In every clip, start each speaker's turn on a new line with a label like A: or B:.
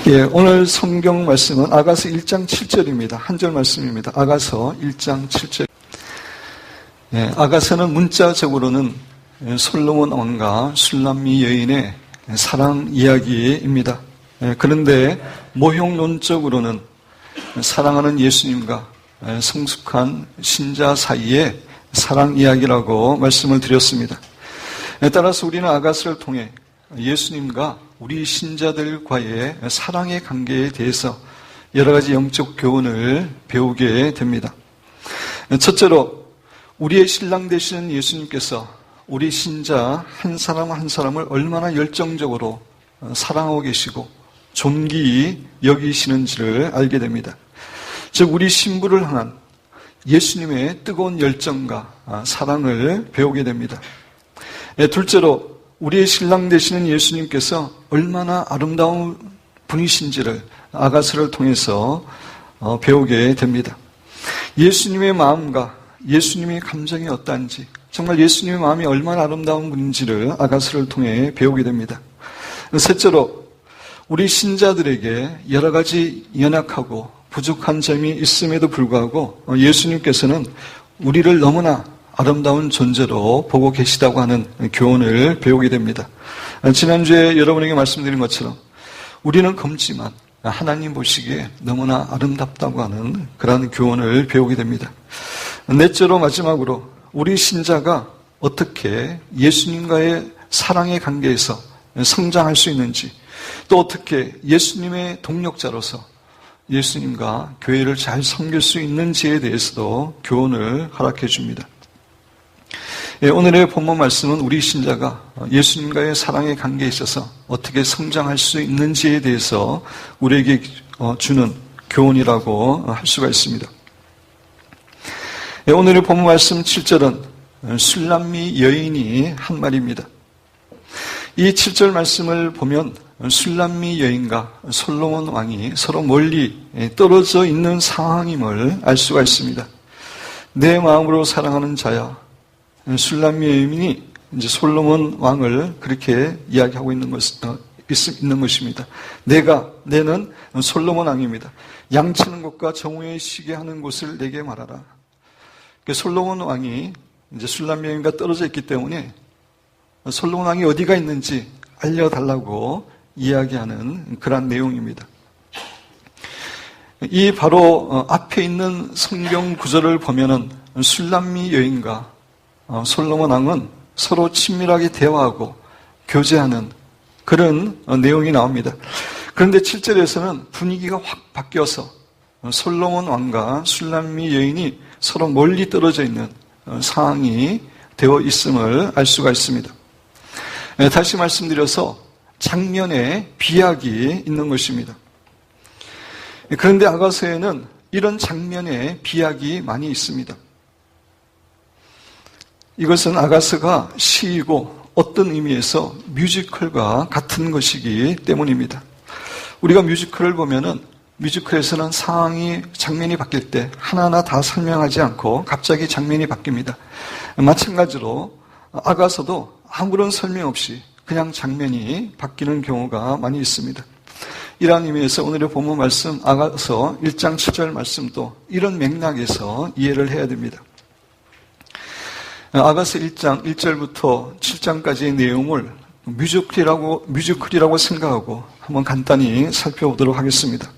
A: 예, 오늘 성경 말씀은 아가서 1장 7절입니다. 한 절 말씀입니다. 아가서 1장 7절. 예, 아가서는 문자적으로는 솔로몬 왕과 술람미 여인의 사랑 이야기입니다. 예, 그런데 모형론적으로는 사랑하는 예수님과 성숙한 신자 사이의 사랑 이야기라고 말씀을 드렸습니다. 따라서 우리는 아가서를 통해 예수님과 우리 신자들과의 사랑의 관계에 대해서 여러 가지 영적 교훈을 배우게 됩니다. 첫째로 우리의 신랑 되시는 예수님께서 우리 신자 한 사람 한 사람을 얼마나 열정적으로 사랑하고 계시고 존귀히 여기시는지를 알게 됩니다. 즉 우리 신부를 향한 예수님의 뜨거운 열정과 사랑을 배우게 됩니다. 둘째로 우리의 신랑 되시는 예수님께서 얼마나 아름다운 분이신지를 아가서를 통해서 배우게 됩니다. 예수님의 마음과 예수님의 감정이 어떠한지, 정말 예수님의 마음이 얼마나 아름다운 분인지를 아가서를 통해 배우게 됩니다. 셋째로 우리 신자들에게 여러 가지 연약하고 부족한 점이 있음에도 불구하고 예수님께서는 우리를 너무나 아름다운 존재로 보고 계시다고 하는 교훈을 배우게 됩니다. 지난주에 여러분에게 말씀드린 것처럼 우리는 검지만 하나님 보시기에 너무나 아름답다고 하는 그런 교훈을 배우게 됩니다. 넷째로 마지막으로 우리 신자가 어떻게 예수님과의 사랑의 관계에서 성장할 수 있는지, 또 어떻게 예수님의 동력자로서 예수님과 교회를 잘 섬길 수 있는지에 대해서도 교훈을 허락해 줍니다. 오늘의 본문 말씀은 우리 신자가 예수님과의 사랑의 관계에 있어서 어떻게 성장할 수 있는지에 대해서 우리에게 주는 교훈이라고 할 수가 있습니다. 오늘의 본문 말씀 7절은 술람미 여인이 한 말입니다. 이 7절 말씀을 보면 술람미 여인과 솔로몬 왕이 서로 멀리 떨어져 있는 상황임을 알 수가 있습니다. 내 마음으로 사랑하는 자야, 술람미 여인이 이제 솔로몬 왕을 그렇게 이야기하고 있는 것입니다. 내는 솔로몬 왕입니다. 양치는 곳과 정오에 쉬게 하는 곳을 내게 말하라. 솔로몬 왕이 이제 술람미 여인과 떨어져 있기 때문에 솔로몬 왕이 어디가 있는지 알려달라고 이야기하는 그런 내용입니다. 이 바로 앞에 있는 성경 구절을 보면은 술람미 여인과 솔로몬 왕은 서로 친밀하게 대화하고 교제하는 그런 내용이 나옵니다. 그런데 7절에서는 분위기가 확 바뀌어서 솔로몬 왕과 술람미 여인이 서로 멀리 떨어져 있는 상황이 되어 있음을 알 수가 있습니다. 다시 말씀드려서 장면에 비약이 있는 것입니다. 그런데 아가서에는 이런 장면에 비약이 많이 있습니다. 이것은 아가서가 시이고 어떤 의미에서 뮤지컬과 같은 것이기 때문입니다. 우리가 뮤지컬을 보면은 뮤지컬에서는 상황이, 장면이 바뀔 때 하나하나 다 설명하지 않고 갑자기 장면이 바뀝니다. 마찬가지로 아가서도 아무런 설명 없이 그냥 장면이 바뀌는 경우가 많이 있습니다. 이러한 의미에서 오늘의 본문 말씀 아가서 1장 7절 말씀도 이런 맥락에서 이해를 해야 됩니다. 아가서 1장 1절부터 7장까지의 내용을 뮤지컬이라고 생각하고 한번 간단히 살펴보도록 하겠습니다.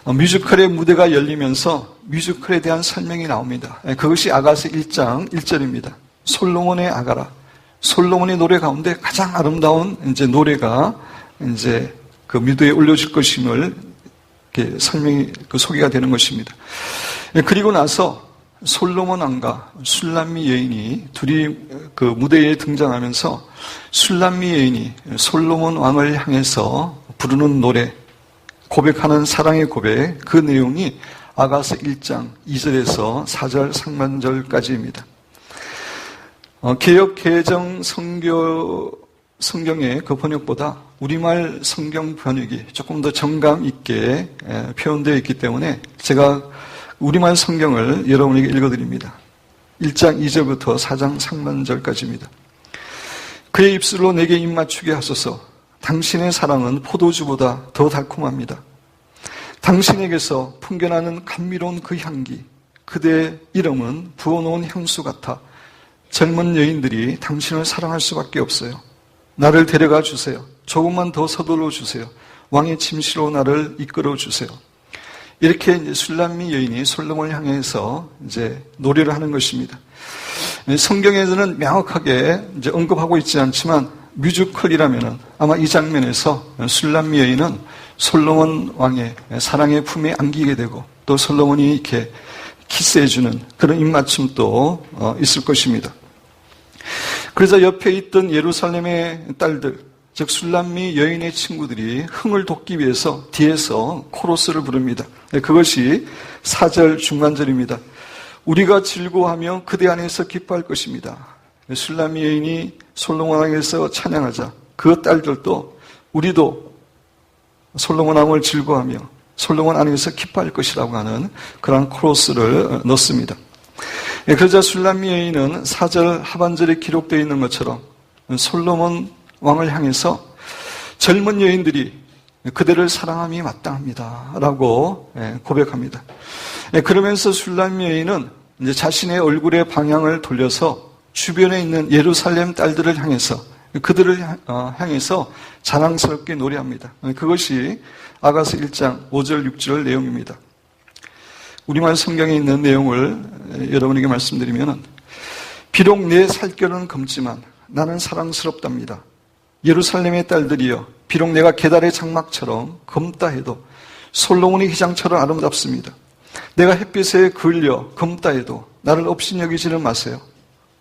A: 뮤지컬의 무대가 열리면서 뮤지컬에 대한 설명이 나옵니다. 그것이 아가서 1장 1절입니다. 솔로몬의 아가라. 솔로몬의 노래 가운데 가장 아름다운 이제 노래가 이제 그 무대에 올려질 것임을 이렇게 소개가 되는 것입니다. 그리고 나서 솔로몬 왕과 술람미 여인이 둘이 그 무대에 등장하면서 술람미 여인이 솔로몬 왕을 향해서 부르는 노래, 고백하는 사랑의 고백, 그 내용이 아가서 1장 2절에서 4절 상반절까지입니다. 개역 개정 성경의 그 번역보다 우리말 성경 번역이 조금 더 정감 있게 표현되어 있기 때문에 제가 우리말 성경을 여러분에게 읽어드립니다. 1장 2절부터 4장 상반절까지입니다. 그의 입술로 내게 입맞추게 하소서. 당신의 사랑은 포도주보다 더 달콤합니다. 당신에게서 풍겨나는 감미로운 그 향기, 그대의 이름은 부어놓은 향수 같아 젊은 여인들이 당신을 사랑할 수밖에 없어요. 나를 데려가 주세요. 조금만 더 서둘러 주세요. 왕의 침실로 나를 이끌어 주세요. 이렇게 이제 술람미 여인이 솔로몬을 향해서 이제 노래를 하는 것입니다. 성경에서는 명확하게 이제 언급하고 있지 않지만 뮤지컬이라면은 아마 이 장면에서 술람미 여인은 솔로몬 왕의 사랑의 품에 안기게 되고 또 솔로몬이 이렇게 키스해주는 그런 입맞춤도 있을 것입니다. 그래서 옆에 있던 예루살렘의 딸들, 즉 술람미 여인의 친구들이 흥을 돋기 위해서 뒤에서 코러스를 부릅니다. 그것이 4절 중간절입니다. 우리가 즐거워하며 그대 안에서 기뻐할 것입니다. 술람미 여인이 솔로몬 왕에서 찬양하자 그 딸들도 우리도 솔로몬 왕을 즐거워하며 솔로몬 안에서 기뻐할 것이라고 하는 그런 코러스를 넣습니다. 그러자 술람미 여인은 4절 하반절에 기록되어 있는 것처럼 솔로몬 왕을 향해서 젊은 여인들이 그대를 사랑함이 마땅합니다 라고 고백합니다. 그러면서 술람미 여인은 이제 자신의 얼굴의 방향을 돌려서 주변에 있는 예루살렘 딸들을 향해서 그들을 향해서 자랑스럽게 노래합니다. 그것이 아가서 1장 5절 6절 내용입니다. 우리말 성경에 있는 내용을 여러분에게 말씀드리면 비록 내 살결은 검지만 나는 사랑스럽답니다. 예루살렘의 딸들이여 비록 내가 게달의 장막처럼 검다 해도 솔로몬의 휘장처럼 아름답습니다. 내가 햇빛에 그을려 검다 해도 나를 업신여기지는 마세요.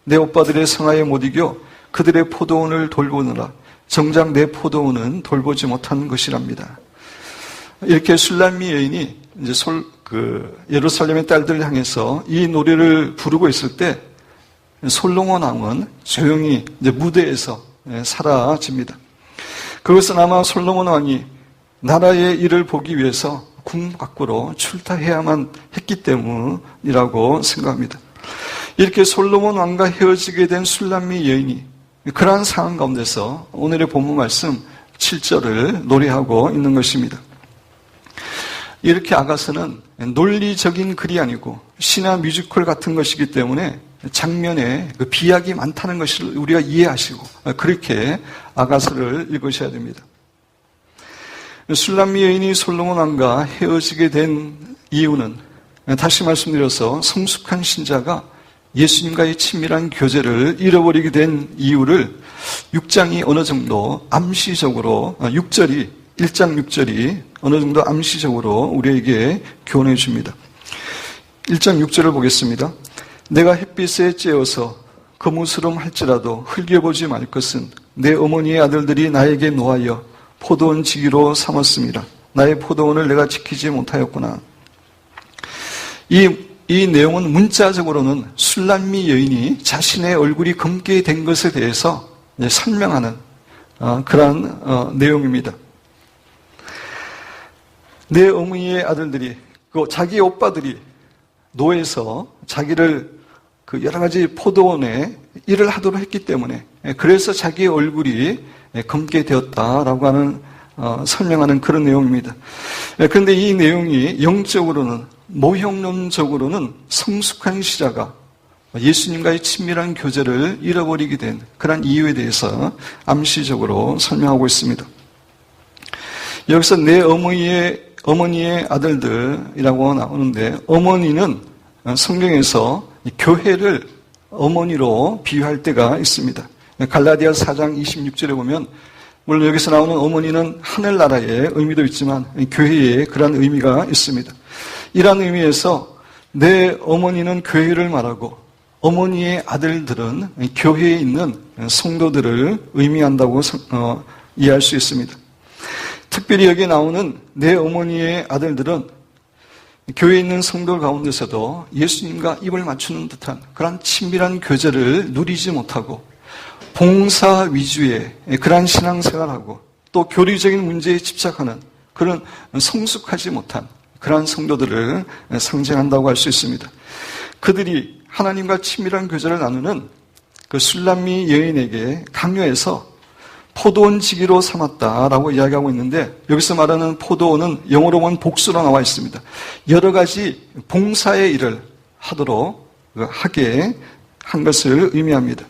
A: 내 오빠들의 성하에 못 이겨 그들의 포도원을 돌보느라 정작 내 포도원은 돌보지 못한 것이랍니다. 이렇게 술람미 여인이 이제 예루살렘의 딸들을 향해서 이 노래를 부르고 있을 때 솔로몬 왕은 조용히 이제 무대에서 사라집니다. 그것은 아마 솔로몬 왕이 나라의 일을 보기 위해서 궁 밖으로 출타해야만 했기 때문이라고 생각합니다. 이렇게 솔로몬 왕과 헤어지게 된 술람미 여인이 그러한 상황 가운데서 오늘의 본문 말씀 7절을 노래하고 있는 것입니다. 이렇게 아가서는 논리적인 글이 아니고 신화 뮤지컬 같은 것이기 때문에 장면에 그 비약이 많다는 것을 우리가 이해하시고 그렇게 아가서를 읽으셔야 됩니다. 술람미 여인이 솔로몬 왕과 헤어지게 된 이유는 다시 말씀드려서 성숙한 신자가 예수님과의 친밀한 교제를 잃어버리게 된 이유를 6장이 어느 정도 암시적으로 1장 6절이 어느 정도 암시적으로 우리에게 교훈해 줍니다. 1장 6절을 보겠습니다. 내가 햇빛에 쬐어서 거무스름 할지라도 흘겨보지 말 것은 내 어머니의 아들들이 나에게 노하여 포도원 지기로 삼았습니다. 나의 포도원을 내가 지키지 못하였구나. 이 내용은 문자적으로는 술람미 여인이 자신의 얼굴이 검게 된 것에 대해서 설명하는 그러한 내용입니다. 내 어머니의 아들들이, 자기 오빠들이 노예에서 자기를 그 여러 가지 포도원에 일을 하도록 했기 때문에 그래서 자기의 얼굴이 검게 되었다라고 하는 설명하는 그런 내용입니다. 그런데 이 내용이 영적으로는 모형론적으로는 성숙한 시자가 예수님과의 친밀한 교제를 잃어버리게 된 그런 이유에 대해서 암시적으로 설명하고 있습니다. 여기서 내 어머니의 아들들이라고 나오는데 어머니는 성경에서 교회를 어머니로 비유할 때가 있습니다. 갈라디아 4장 26절에 보면 물론 여기서 나오는 어머니는 하늘나라의 의미도 있지만 교회에 그런 의미가 있습니다. 이러한 의미에서 내 어머니는 교회를 말하고 어머니의 아들들은 교회에 있는 성도들을 의미한다고 이해할 수 있습니다. 특별히 여기 나오는 내 어머니의 아들들은 교회에 있는 성도 가운데서도 예수님과 입을 맞추는 듯한 그런 친밀한 교제를 누리지 못하고 봉사 위주의 그러한 신앙생활하고 또 교리적인 문제에 집착하는 그런 성숙하지 못한 그러한 성도들을 상징한다고 할 수 있습니다. 그들이 하나님과 친밀한 교제를 나누는 그 술람미 여인에게 강요해서 포도원 지기로 삼았다라고 이야기하고 있는데 여기서 말하는 포도원은 영어로 보면 복수로 나와 있습니다. 여러 가지 봉사의 일을 하게 한 것을 의미합니다.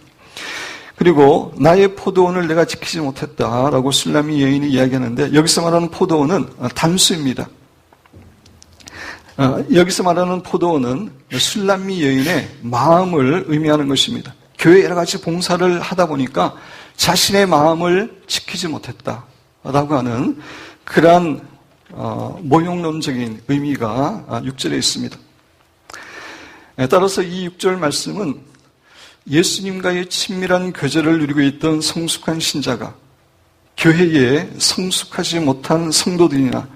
A: 그리고 나의 포도원을 내가 지키지 못했다라고 술람미 여인이 이야기하는데 여기서 말하는 포도원은 단수입니다. 여기서 말하는 포도원은 술람미 여인의 마음을 의미하는 것입니다. 교회 여러 가지 봉사를 하다 보니까 자신의 마음을 지키지 못했다라고 하는 그러한 모형론적인 의미가 6절에 있습니다. 따라서 이 6절 말씀은 예수님과의 친밀한 교제를 누리고 있던 성숙한 신자가 교회에 성숙하지 못한 성도들이나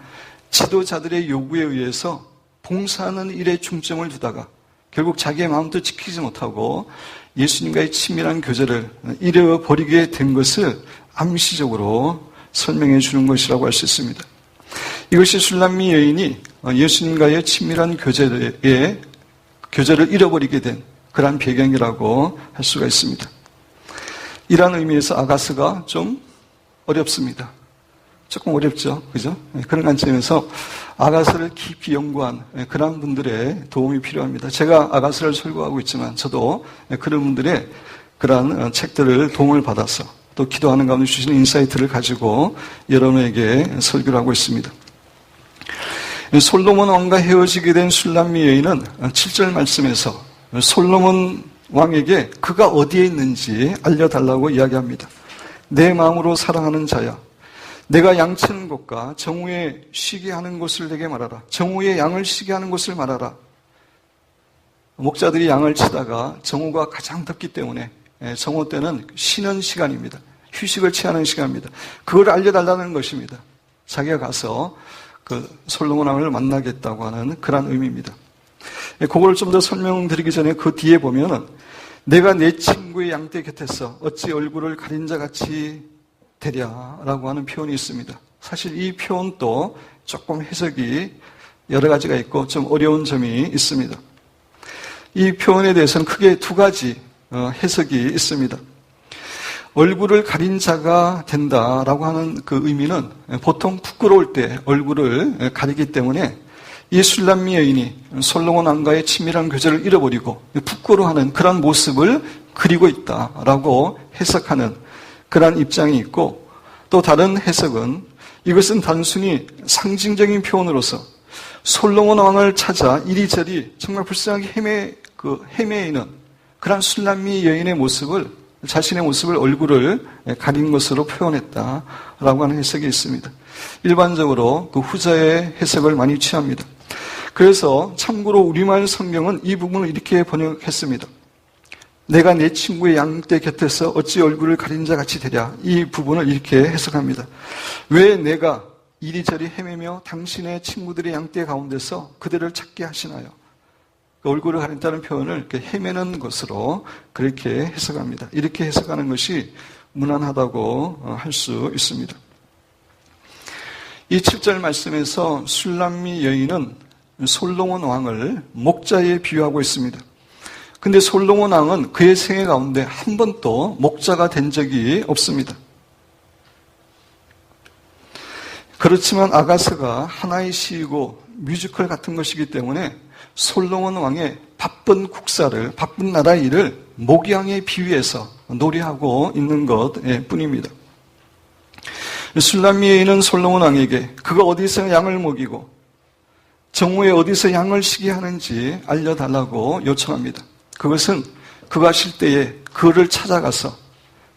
A: 지도자들의 요구에 의해서 봉사하는 일에 중점을 두다가 결국 자기의 마음도 지키지 못하고 예수님과의 친밀한 교제를 잃어버리게 된 것을 암시적으로 설명해 주는 것이라고 할 수 있습니다. 이것이 술람미 여인이 예수님과의 친밀한 교제를 잃어버리게 된 그러한 배경이라고 할 수가 있습니다. 이러한 의미에서 아가스가 좀 어렵습니다. 조금 어렵죠. 그죠? 그런 관점에서 아가스를 깊이 연구한 그런 분들의 도움이 필요합니다. 제가 아가스를 설교하고 있지만 저도 그런 분들의 그러한 책들을 도움을 받아서 또 기도하는 가운데 주시는 인사이트를 가지고 여러분에게 설교를 하고 있습니다. 솔로몬 왕과 헤어지게 된 술람미 여인은 7절 말씀에서 솔로몬 왕에게 그가 어디에 있는지 알려달라고 이야기합니다. 내 마음으로 사랑하는 자야, 내가 양치는 곳과 정오에 쉬게 하는 곳을 내게 말하라. 정오에 양을 쉬게 하는 곳을 말하라. 목자들이 양을 치다가 정오가 가장 덥기 때문에 정오 때는 쉬는 시간입니다. 휴식을 취하는 시간입니다. 그걸 알려달라는 것입니다. 자기가 가서 그 솔로몬 왕을 만나겠다고 하는 그런 의미입니다. 그걸 좀 더 설명드리기 전에 그 뒤에 보면은 내가 내 친구의 양떼 곁에서 어찌 얼굴을 가린 자 같이 되랴라고 하는 표현이 있습니다. 사실 이 표현도 조금 해석이 여러 가지가 있고 좀 어려운 점이 있습니다. 이 표현에 대해서는 크게 두 가지 해석이 있습니다. 얼굴을 가린 자가 된다라고 하는 그 의미는 보통 부끄러울 때 얼굴을 가리기 때문에 이 술람미 여인이 솔로몬 왕과의 친밀한 교제를 잃어버리고 부끄러워하는 그런 모습을 그리고 있다라고 해석하는 그런 입장이 있고, 또 다른 해석은 이것은 단순히 상징적인 표현으로서 솔로몬 왕을 찾아 이리저리 정말 불쌍하게 헤매이는 그런 술람미 여인의 모습을, 자신의 모습을, 얼굴을 가린 것으로 표현했다라고 하는 해석이 있습니다. 일반적으로 그 후자의 해석을 많이 취합니다. 그래서 참고로 우리말 성경은 이 부분을 이렇게 번역했습니다. 내가 내 친구의 양떼 곁에서 어찌 얼굴을 가린 자 같이 되랴. 이 부분을 이렇게 해석합니다. 왜 내가 이리저리 헤매며 당신의 친구들의 양떼 가운데서 그들을 찾게 하시나요? 얼굴을 가린다는 표현을 이렇게 헤매는 것으로 그렇게 해석합니다. 이렇게 해석하는 것이 무난하다고 할 수 있습니다. 이 7절 말씀에서 술람미 여인은 솔로몬 왕을 목자에 비유하고 있습니다. 근데 솔로몬 왕은 그의 생애 가운데 한 번도 목자가 된 적이 없습니다. 그렇지만 아가스가 하나의 시이고 뮤지컬 같은 것이기 때문에 솔로몬 왕의 바쁜 국사를, 바쁜 나라 일을 목양에 비유해서 노래하고 있는 것 뿐입니다. 술람미 여인은 솔로몬 왕에게 그가 어디서 양을 먹이고 정오에 어디서 양을 쉬게 하는지 알려달라고 요청합니다. 그것은 그가 쉴 때에 그를 찾아가서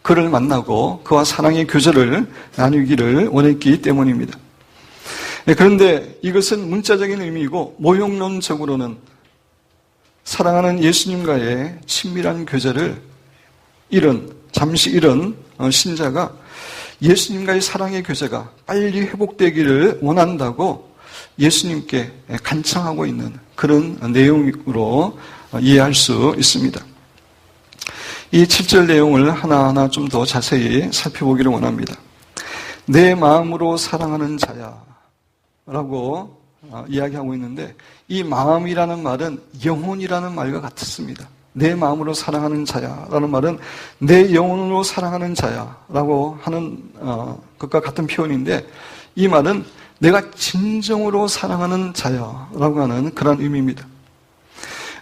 A: 그를 만나고 그와 사랑의 교제를 나누기를 원했기 때문입니다. 그런데 이것은 문자적인 의미이고 모형론적으로는 사랑하는 예수님과의 친밀한 교제를 잠시 잃은 신자가 예수님과의 사랑의 교제가 빨리 회복되기를 원한다고 예수님께 간청하고 있는 그런 내용으로 이해할 수 있습니다. 이 7절 내용을 하나하나 좀 더 자세히 살펴보기를 원합니다. 내 마음으로 사랑하는 자야 라고 이야기하고 있는데, 이 마음이라는 말은 영혼이라는 말과 같습니다. 내 마음으로 사랑하는 자야 라는 말은 내 영혼으로 사랑하는 자야 라고 하는 것과 같은 표현인데, 이 말은 내가 진정으로 사랑하는 자야 라고 하는 그런 의미입니다.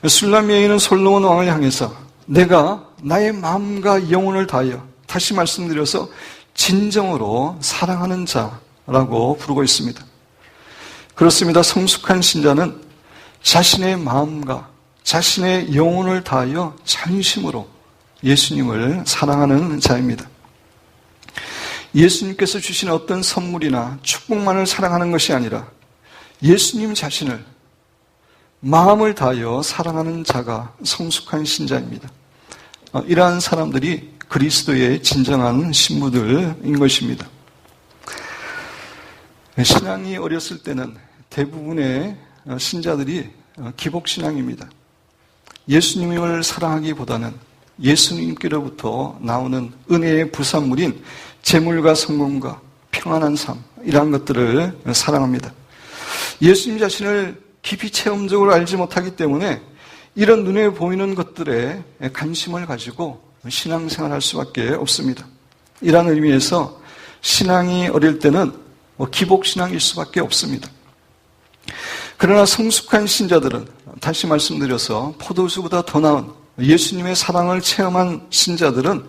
A: 술람 여인은 솔로몬 왕을 향해서 내가 나의 마음과 영혼을 다하여, 다시 말씀드려서 진정으로 사랑하는 자라고 부르고 있습니다. 그렇습니다. 성숙한 신자는 자신의 마음과 자신의 영혼을 다하여 전심으로 예수님을 사랑하는 자입니다. 예수님께서 주신 어떤 선물이나 축복만을 사랑하는 것이 아니라 예수님 자신을 마음을 다하여 사랑하는 자가 성숙한 신자입니다. 이러한 사람들이 그리스도의 진정한 신부들인 것입니다. 신앙이 어렸을 때는 대부분의 신자들이 기복신앙입니다. 예수님을 사랑하기보다는 예수님께로부터 나오는 은혜의 부산물인 재물과 성공과 평안한 삶, 이러한 것들을 사랑합니다. 예수님 자신을 깊이 체험적으로 알지 못하기 때문에 이런 눈에 보이는 것들에 관심을 가지고 신앙생활할 수밖에 없습니다. 이러한 의미에서 신앙이 어릴 때는 기복신앙일 수밖에 없습니다. 그러나 성숙한 신자들은, 다시 말씀드려서 포도주보다 더 나은 예수님의 사랑을 체험한 신자들은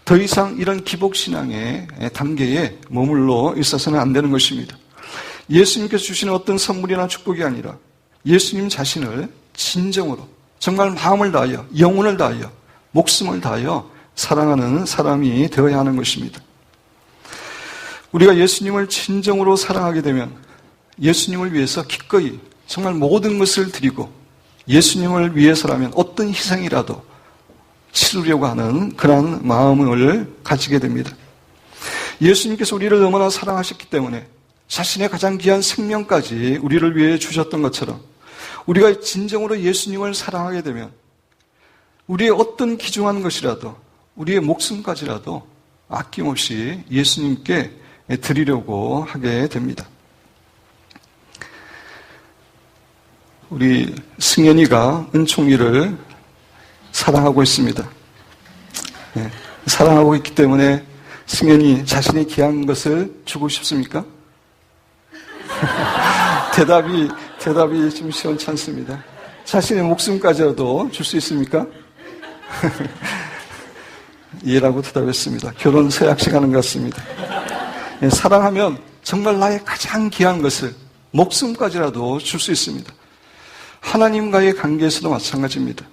A: 더 이상 이런 기복신앙의 단계에 머물러 있어서는 안 되는 것입니다. 예수님께서 주시는 어떤 선물이나 축복이 아니라 예수님 자신을 진정으로 정말 마음을 다하여, 영혼을 다하여, 목숨을 다하여 사랑하는 사람이 되어야 하는 것입니다. 우리가 예수님을 진정으로 사랑하게 되면 예수님을 위해서 기꺼이 정말 모든 것을 드리고 예수님을 위해서라면 어떤 희생이라도 치르려고 하는 그런 마음을 가지게 됩니다. 예수님께서 우리를 너무나 사랑하셨기 때문에 자신의 가장 귀한 생명까지 우리를 위해 주셨던 것처럼 우리가 진정으로 예수님을 사랑하게 되면 우리의 어떤 귀중한 것이라도, 우리의 목숨까지라도 아낌없이 예수님께 드리려고 하게 됩니다. 우리 승현이가 은총이를 사랑하고 있습니다. 네, 사랑하고 있기 때문에 승현이 자신의 귀한 것을 주고 싶습니까? 대답이 좀 시원치 않습니다. 자신의 목숨까지라도 줄 수 있습니까? 이해라고 대답했습니다. 결혼 서약식 하는 것 같습니다. 네, 사랑하면 정말 나의 가장 귀한 것을, 목숨까지라도 줄 수 있습니다. 하나님과의 관계에서도 마찬가지입니다.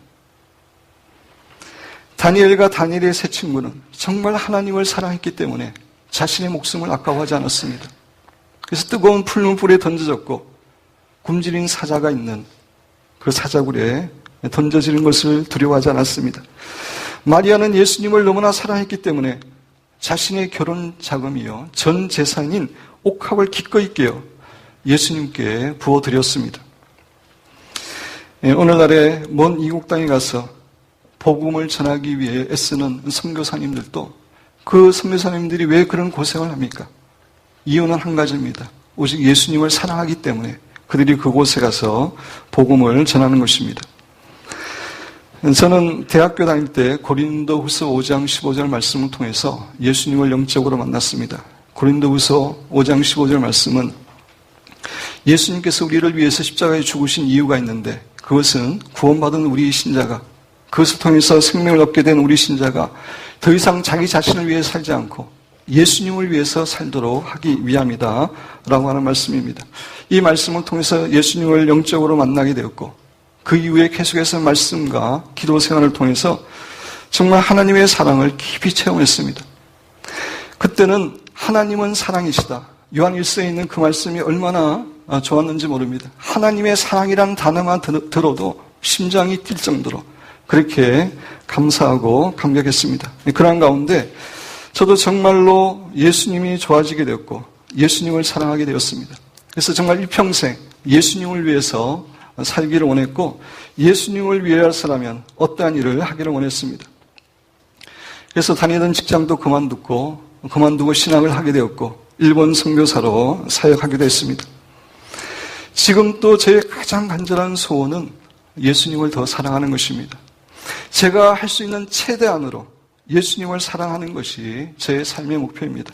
A: 다니엘과 다니엘의 세 친구는 정말 하나님을 사랑했기 때문에 자신의 목숨을 아까워하지 않았습니다. 그래서 뜨거운 풀문불에 던져졌고 굶주린 사자가 있는 그 사자굴에 던져지는 것을 두려워하지 않았습니다. 마리아는 예수님을 너무나 사랑했기 때문에 자신의 결혼 자금이요, 전 재산인 옥합을 기꺼이 깨어 예수님께 부어드렸습니다. 오늘날에 먼 이국 땅에 가서 복음을 전하기 위해 애쓰는 선교사님들도 그 선교사님들이 왜 그런 고생을 합니까? 이유는 한 가지입니다. 오직 예수님을 사랑하기 때문에 그들이 그곳에 가서 복음을 전하는 것입니다. 저는 대학교 다닐 때 고린도후서 5장 15절 말씀을 통해서 예수님을 영적으로 만났습니다. 고린도후서 5장 15절 말씀은 예수님께서 우리를 위해서 십자가에 죽으신 이유가 있는데, 그것은 구원받은 우리 신자가, 그것을 통해서 생명을 얻게 된 우리 신자가 더 이상 자기 자신을 위해 살지 않고 예수님을 위해서 살도록 하기 위함이다 라고 하는 말씀입니다. 이 말씀을 통해서 예수님을 영적으로 만나게 되었고, 그 이후에 계속해서 말씀과 기도 생활을 통해서 정말 하나님의 사랑을 깊이 체험했습니다. 그때는 하나님은 사랑이시다, 요한 1서에 있는 그 말씀이 얼마나 좋았는지 모릅니다. 하나님의 사랑이라는 단어만 들어도 심장이 뛸 정도로 그렇게 감사하고 감격했습니다. 그런 가운데 저도 정말로 예수님이 좋아지게 되었고 예수님을 사랑하게 되었습니다. 그래서 정말 일평생 예수님을 위해서 살기를 원했고 예수님을 위해서라면 어떠한 일을 하기를 원했습니다. 그래서 다니던 직장도 그만두고 신학을 하게 되었고 일본 선교사로 사역하기도 했습니다. 지금 또 제 가장 간절한 소원은 예수님을 더 사랑하는 것입니다. 제가 할 수 있는 최대한으로 예수님을 사랑하는 것이 제 삶의 목표입니다.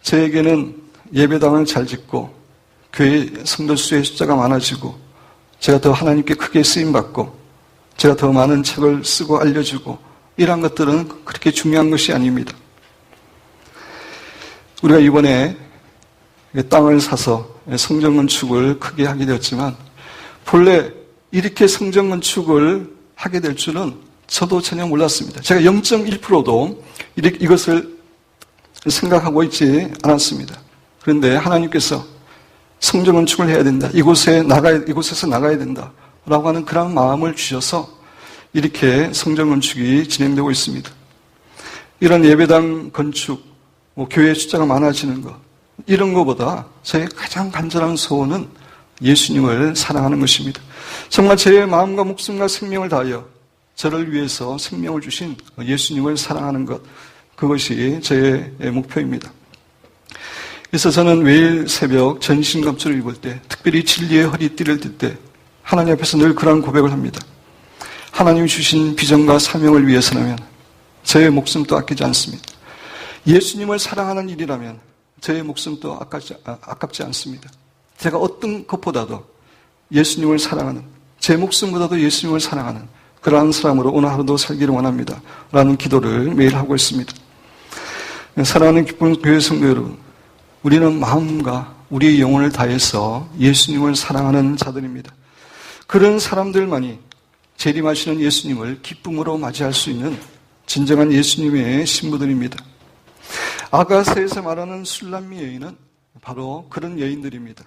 A: 저에게는 예배당을 잘 짓고 교회 성도 수의 숫자가 많아지고 제가 더 하나님께 크게 쓰임받고 제가 더 많은 책을 쓰고 알려주고 이러한 것들은 그렇게 중요한 것이 아닙니다. 우리가 이번에 땅을 사서 성전 건축을 크게 하게 되었지만 본래 이렇게 성전 건축을 하게 될 줄은 저도 전혀 몰랐습니다. 제가 0.1%도 이것을 생각하고 있지 않았습니다. 그런데 하나님께서 성전 건축을 해야 된다. 이곳에서 나가야 된다. 라고 하는 그런 마음을 주셔서 이렇게 성전 건축이 진행되고 있습니다. 이런 예배당 건축, 교회 숫자가 많아지는 것, 이런 것보다 저의 가장 간절한 소원은 예수님을 사랑하는 것입니다. 정말 제 마음과 목숨과 생명을 다하여 저를 위해서 생명을 주신 예수님을 사랑하는 것, 그것이 제 목표입니다. 그래서 저는 매일 새벽 전신갑주를 입을 때, 특별히 진리의 허리띠를 들 때 하나님 앞에서 늘 그런 고백을 합니다. 하나님이 주신 비전과 사명을 위해서라면 저의 목숨도 아끼지 않습니다. 예수님을 사랑하는 일이라면 저의 목숨도 아깝지 않습니다. 제가 어떤 것보다도 예수님을 사랑하는, 제 목숨보다도 예수님을 사랑하는 그러한 사람으로 오늘 하루도 살기를 원합니다. 라는 기도를 매일 하고 있습니다. 사랑하는 기쁜 교회 성도 여러분, 우리는 마음과 우리의 영혼을 다해서 예수님을 사랑하는 자들입니다. 그런 사람들만이 재림하시는 예수님을 기쁨으로 맞이할 수 있는 진정한 예수님의 신부들입니다. 아가서에서 말하는 술람미 여인은 바로 그런 여인들입니다.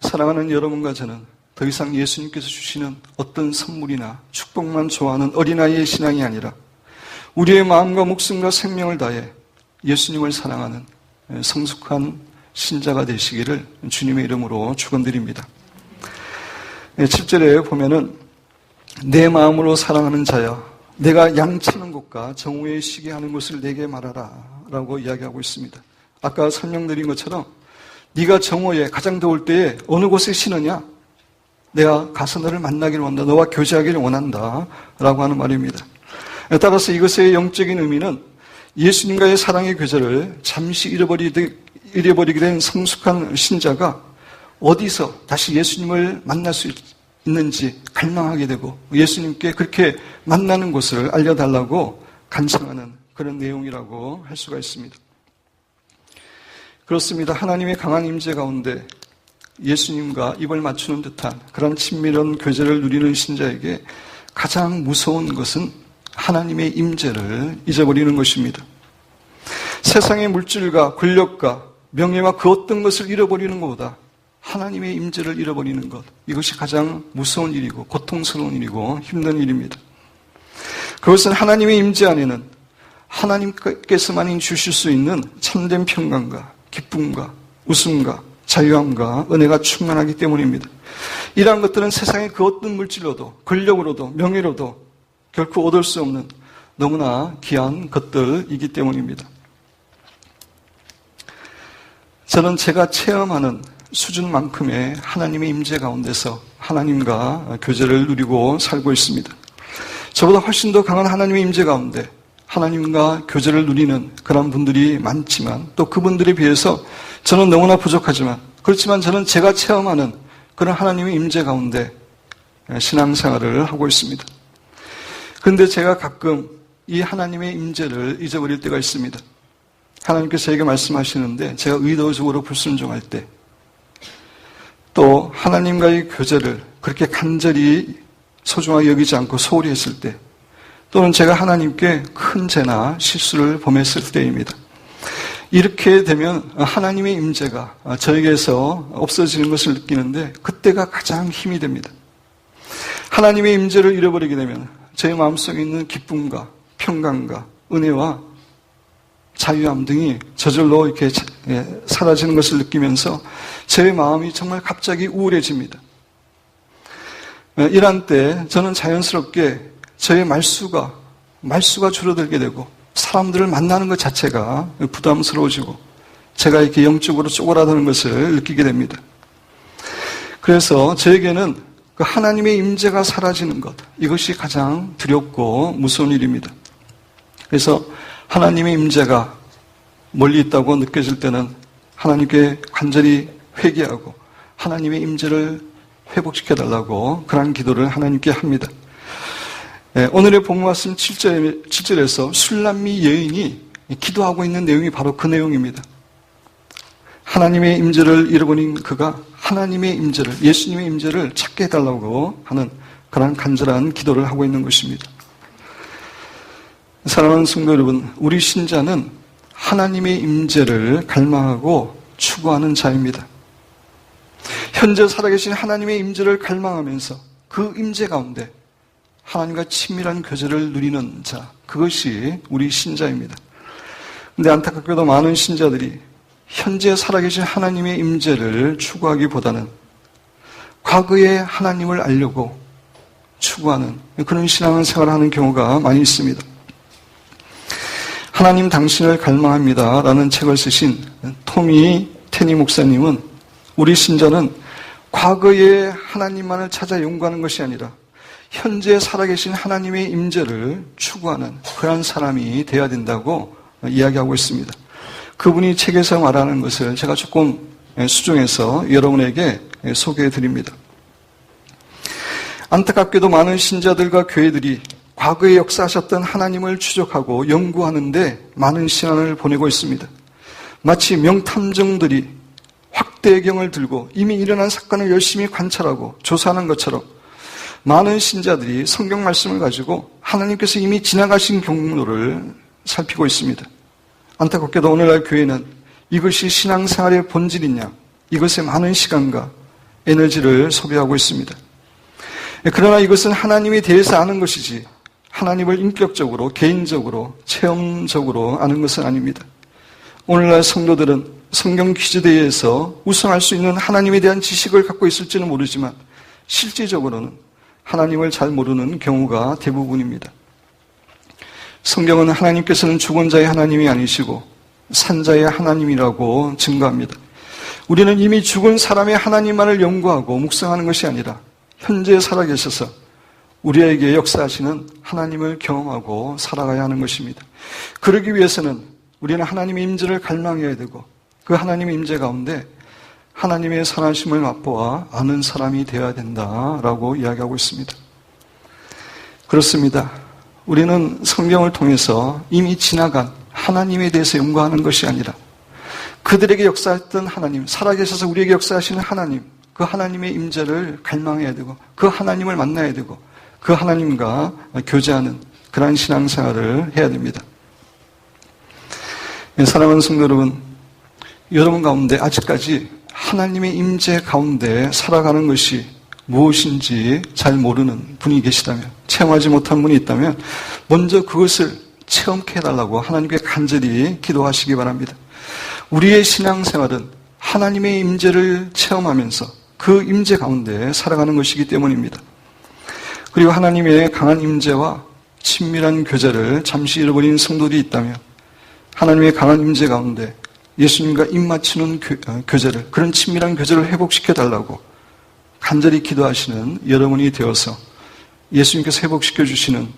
A: 사랑하는 여러분과 저는 더 이상 예수님께서 주시는 어떤 선물이나 축복만 좋아하는 어린아이의 신앙이 아니라 우리의 마음과 목숨과 생명을 다해 예수님을 사랑하는 성숙한 신자가 되시기를 주님의 이름으로 축원드립니다. 7절에 보면은 내 마음으로 사랑하는 자야 내가 양치는 곳과 정오에 쉬게 하는 곳을 내게 말하라 라고 이야기하고 있습니다. 아까 설명드린 것처럼 네가 정오에 가장 더울 때에 어느 곳에 쉬느냐? 내가 가서 너를 만나기를 원한다. 너와 교제하기를 원한다 라고 하는 말입니다. 따라서 이것의 영적인 의미는 예수님과의 사랑의 교제를 잠시 잃어버리게 된 성숙한 신자가 어디서 다시 예수님을 만날 수 있는지 갈망하게 되고 예수님께 그렇게 만나는 곳을 알려달라고 간청하는 그런 내용이라고 할 수가 있습니다. 그렇습니다. 하나님의 강한 임재 가운데 예수님과 입을 맞추는 듯한 그런 친밀한 교제를 누리는 신자에게 가장 무서운 것은 하나님의 임재를 잊어버리는 것입니다. 세상의 물질과 권력과 명예와 그 어떤 것을 잃어버리는 것보다 하나님의 임재를 잃어버리는 것, 이것이 가장 무서운 일이고 고통스러운 일이고 힘든 일입니다. 그것은 하나님의 임재 안에는 하나님께서만이 주실 수 있는 참된 평강과 기쁨과 웃음과 자유함과 은혜가 충만하기 때문입니다. 이러한 것들은 세상의 그 어떤 물질로도 권력으로도 명예로도 결코 얻을 수 없는 너무나 귀한 것들이기 때문입니다. 저는 제가 체험하는 수준만큼의 하나님의 임재 가운데서 하나님과 교제를 누리고 살고 있습니다. 저보다 훨씬 더 강한 하나님의 임재 가운데 하나님과 교제를 누리는 그런 분들이 많지만 또 그분들에 비해서 저는 너무나 부족하지만 그렇지만 저는 제가 체험하는 그런 하나님의 임재 가운데 신앙생활을 하고 있습니다. 그런데 제가 가끔 이 하나님의 임재를 잊어버릴 때가 있습니다. 하나님께서 저에게 말씀하시는데 제가 의도적으로 불순종할 때 또 하나님과의 교제를 그렇게 간절히 소중하게 여기지 않고 소홀히 했을 때 또는 제가 하나님께 큰 죄나 실수를 범했을 때입니다. 이렇게 되면 하나님의 임재가 저에게서 없어지는 것을 느끼는데 그때가 가장 힘이 됩니다. 하나님의 임재를 잃어버리게 되면 제 마음속에 있는 기쁨과 평강과 은혜와 자유함 등이 저절로 이렇게 사라지는 것을 느끼면서 제 마음이 정말 갑자기 우울해집니다. 이런 때 저는 자연스럽게 저의 말수가 줄어들게 되고 사람들을 만나는 것 자체가 부담스러워지고 제가 이렇게 영적으로 쪼그라드는 것을 느끼게 됩니다. 그래서 저에게는 그 하나님의 임재가 사라지는 것, 이것이 가장 두렵고 무서운 일입니다. 그래서 하나님의 임재가 멀리 있다고 느껴질 때는 하나님께 간절히 회개하고 하나님의 임재를 회복시켜달라고 그런 기도를 하나님께 합니다. 오늘의 본문 말씀 7절에서 술람미 여인이 기도하고 있는 내용이 바로 그 내용입니다. 하나님의 임재를 잃어버린 그가 하나님의 임재를, 예수님의 임재를 찾게 해달라고 하는 그런 간절한 기도를 하고 있는 것입니다. 사랑하는 성도 여러분, 우리 신자는 하나님의 임재를 갈망하고 추구하는 자입니다. 현재 살아계신 하나님의 임재를 갈망하면서 그 임재 가운데 하나님과 친밀한 교제를 누리는 자, 그것이 우리 신자입니다. 그런데 안타깝게도 많은 신자들이 현재 살아계신 하나님의 임재를 추구하기보다는 과거의 하나님을 알려고 추구하는 그런 신앙생활을 하는 경우가 많이 있습니다. 하나님 당신을 갈망합니다 라는 책을 쓰신 토미 테니 목사님은 우리 신자는 과거의 하나님만을 찾아 연구하는 것이 아니라 현재 살아계신 하나님의 임재를 추구하는 그런 사람이 되어야 된다고 이야기하고 있습니다. 그분이 책에서 말하는 것을 제가 조금 수정해서 여러분에게 소개해 드립니다. 안타깝게도 많은 신자들과 교회들이 과거에 역사하셨던 하나님을 추적하고 연구하는데 많은 시간을 보내고 있습니다. 마치 명탐정들이 확대경을 들고 이미 일어난 사건을 열심히 관찰하고 조사하는 것처럼 많은 신자들이 성경 말씀을 가지고 하나님께서 이미 지나가신 경로를 살피고 있습니다. 안타깝게도 오늘날 교회는 이것이 신앙생활의 본질이냐, 이것에 많은 시간과 에너지를 소비하고 있습니다. 그러나 이것은 하나님에 대해서 아는 것이지 하나님을 인격적으로, 개인적으로, 체험적으로 아는 것은 아닙니다. 오늘날 성도들은 성경 퀴즈대회에서 우승할 수 있는 하나님에 대한 지식을 갖고 있을지는 모르지만 실질적으로는 하나님을 잘 모르는 경우가 대부분입니다. 성경은 하나님께서는 죽은 자의 하나님이 아니시고 산자의 하나님이라고 증거합니다. 우리는 이미 죽은 사람의 하나님만을 연구하고 묵상하는 것이 아니라 현재 살아계셔서 우리에게 역사하시는 하나님을 경험하고 살아가야 하는 것입니다. 그러기 위해서는 우리는 하나님의 임재를 갈망해야 되고 그 하나님의 임재 가운데 하나님의 선하심을 맛보아 아는 사람이 되어야 된다라고 이야기하고 있습니다. 그렇습니다. 우리는 성경을 통해서 이미 지나간 하나님에 대해서 연구하는 것이 아니라 그들에게 역사했던 하나님, 살아계셔서 우리에게 역사하시는 하나님, 그 하나님의 임재를 갈망해야 되고 그 하나님을 만나야 되고 그 하나님과 교제하는 그러한 신앙생활을 해야 됩니다. 사랑하는 성도 여러분, 여러분 가운데 아직까지 하나님의 임재 가운데 살아가는 것이 무엇인지 잘 모르는 분이 계시다면, 체험하지 못한 분이 있다면 먼저 그것을 체험케 해달라고 하나님께 간절히 기도하시기 바랍니다. 우리의 신앙생활은 하나님의 임재를 체험하면서 그 임재 가운데 살아가는 것이기 때문입니다. 그리고 하나님의 강한 임재와 친밀한 교제를 잠시 잃어버린 성도들이 있다면 하나님의 강한 임재 가운데 예수님과 입 맞추는 교제를, 그런 친밀한 교제를 회복시켜달라고 간절히 기도하시는 여러분이 되어서 예수님께서 회복시켜 주시는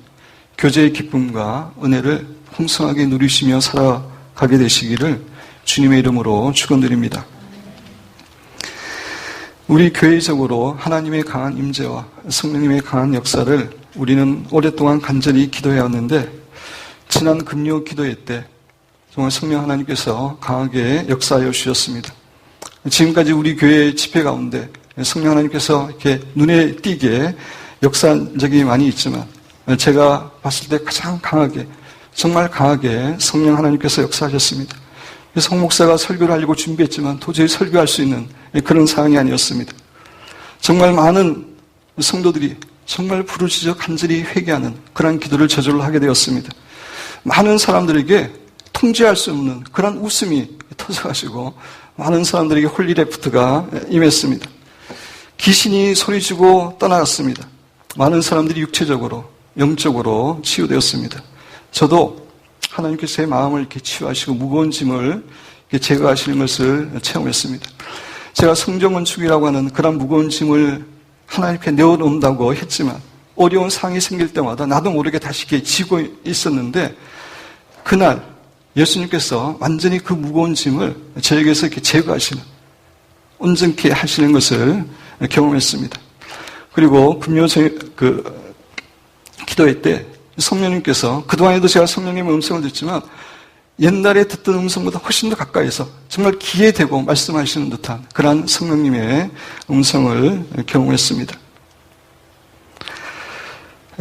A: 교제의 기쁨과 은혜를 풍성하게 누리시며 살아가게 되시기를 주님의 이름으로 축원드립니다. 우리 교회적으로 하나님의 강한 임재와 성령님의 강한 역사를 우리는 오랫동안 간절히 기도해왔는데 지난 금요 기도회 때 정말 성령 하나님께서 강하게 역사하여 주셨습니다. 지금까지 우리 교회 집회 가운데 성령 하나님께서 이렇게 눈에 띄게 역사한 적이 많이 있지만 제가 봤을 때 가장 강하게, 정말 강하게 성령 하나님께서 역사하셨습니다. 성 목사가 설교를 하려고 준비했지만 도저히 설교할 수 있는 그런 상황이 아니었습니다. 정말 많은 성도들이 정말 부르짖어 간절히 회개하는 그런 기도를 저절로 하게 되었습니다. 많은 사람들에게 통제할 수 없는 그런 웃음이 터져가지고 많은 사람들에게 홀리레프트가 임했습니다. 귀신이 소리치고 떠나갔습니다. 많은 사람들이 육체적으로, 영적으로 치유되었습니다. 저도 하나님께서 제 마음을 이렇게 치유하시고 무거운 짐을 제거하시는 것을 체험했습니다. 제가 성정건축이라고 하는 그런 무거운 짐을 하나님께 내어놓는다고 했지만 어려운 상황이 생길 때마다 나도 모르게 다시 이렇게 지고 있었는데 그날 예수님께서 완전히 그 무거운 짐을 저에게서 이렇게 제거하시는, 온전케 하시는 것을 경험했습니다. 그리고 금요 기도회 때 성령님께서, 그동안에도 제가 성령님의 음성을 듣지만 옛날에 듣던 음성보다 훨씬 더 가까이서 정말 귀에 대고 말씀하시는 듯한 그러한 성령님의 음성을 경험했습니다.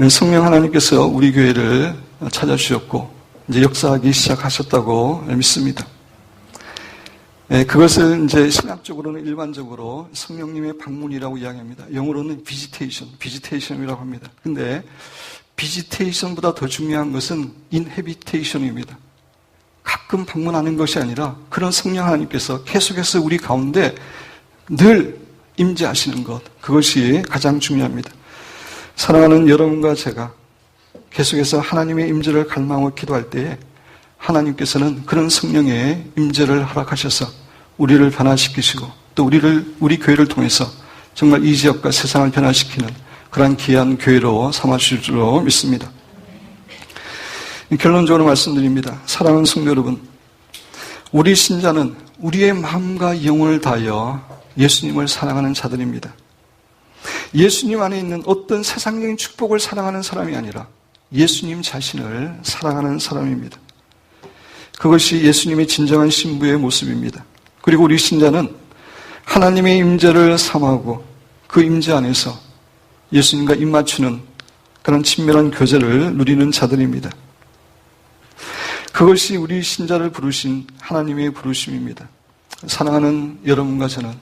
A: 성령 하나님께서 우리 교회를 찾아주셨고 이제 역사하기 시작하셨다고 믿습니다. 그것을 이제 신학적으로는 일반적으로 성령님의 방문이라고 이야기합니다. 영어로는 비지테이션이라고 합니다. 근데 비지테이션보다 더 중요한 것은 인헤비테이션입니다. 가끔 방문하는 것이 아니라 그런 성령 하나님께서 계속해서 우리 가운데 늘 임재하시는 것, 그것이 가장 중요합니다. 사랑하는 여러분과 제가 계속해서 하나님의 임재를 갈망하고 기도할 때에 하나님께서는 그런 성령의 임재를 허락하셔서 우리를 변화시키시고 또 우리 교회를 통해서 정말 이 지역과 세상을 변화시키는 그러한 귀한 교회로 삼아주실 줄로 믿습니다. 결론적으로 말씀드립니다. 사랑하는 성도 여러분, 우리 신자는 우리의 마음과 영혼을 다하여 예수님을 사랑하는 자들입니다. 예수님 안에 있는 어떤 세상적인 축복을 사랑하는 사람이 아니라 예수님 자신을 사랑하는 사람입니다. 그것이 예수님의 진정한 신부의 모습입니다. 그리고 우리 신자는 하나님의 임재를 삼하고 그 임재 안에서 예수님과 입맞추는 그런 친밀한 교제를 누리는 자들입니다. 그것이 우리 신자를 부르신 하나님의 부르심입니다. 사랑하는 여러분과 저는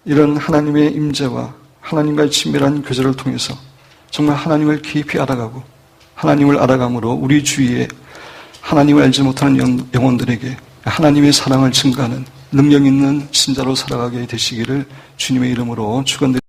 A: 이런 하나님의 임재와 하나님과의 친밀한 교제를 통해서 정말 하나님을 깊이 알아가고 하나님을 알아감으로 우리 주위에 하나님을 알지 못하는 영혼들에게 하나님의 사랑을 증가하는 능력 있는 신자로 살아가게 되시기를 주님의 이름으로 축원드립니다.